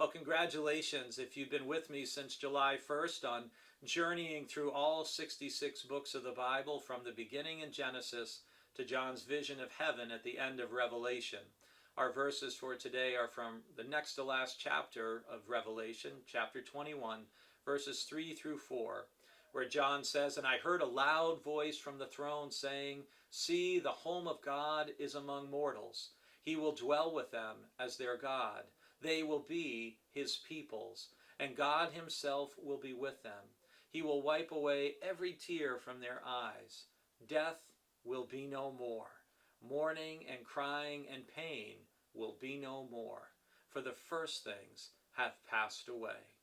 Well, congratulations if you've been with me since July 1st on journeying through all 66 books of the Bible from the beginning in Genesis to John's vision of heaven at the end of Revelation. Our verses for today are from the next to last chapter of Revelation, chapter 21, verses 3 through 4, where John says, "And I heard a loud voice from the throne saying, 'See, the home of God is among mortals. He will dwell with them as their God. They will be his peoples, and God himself will be with them. He will wipe away every tear from their eyes. Death will be no more. Mourning and crying and pain will be no more, for the first things have passed away.'"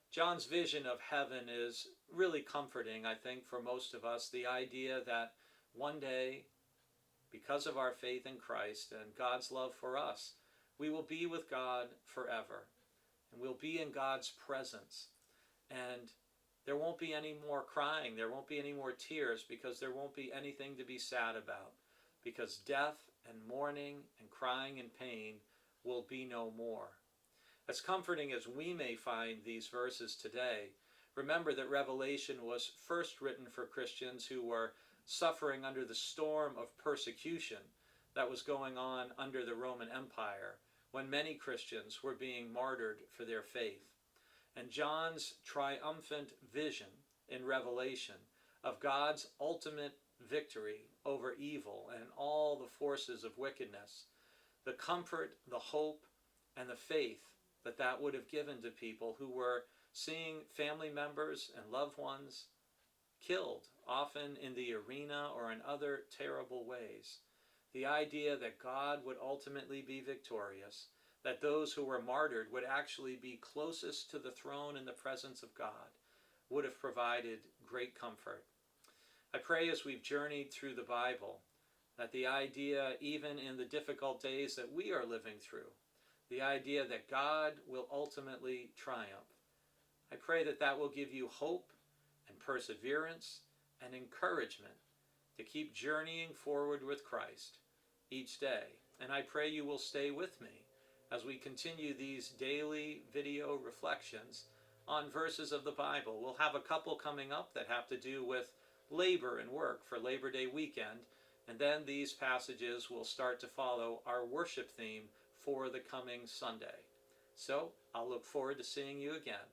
John's vision of heaven is really comforting, I think, for most of us. The idea that one day, because of our faith in Christ and God's love for us, we will be with God forever, and we'll be in God's presence, and there won't be any more crying, there won't be any more tears, because there won't be anything to be sad about, because death and mourning and crying and pain will be no more. As comforting as we may find these verses today, remember that Revelation was first written for Christians who were suffering under the storm of persecution that was going on under the Roman Empire, when many Christians were being martyred for their faith. And John's triumphant vision in Revelation of God's ultimate victory over evil and all the forces of wickedness, the comfort, the hope, and the faith that would have given to people who were seeing family members and loved ones killed, often in the arena or in other terrible ways. The idea that God would ultimately be victorious, that those who were martyred would actually be closest to the throne in the presence of God, would have provided great comfort. I pray as we've journeyed through the Bible that the idea, even in the difficult days that we are living through, the idea that God will ultimately triumph, I pray that will give you hope and perseverance and encouragement to keep journeying forward with Christ each day. And I pray you will stay with me as we continue these daily video reflections on verses of the Bible. We'll have a couple coming up that have to do with labor and work for Labor Day weekend, and then these passages will start to follow our worship theme for the coming Sunday. So I'll look forward to seeing you again.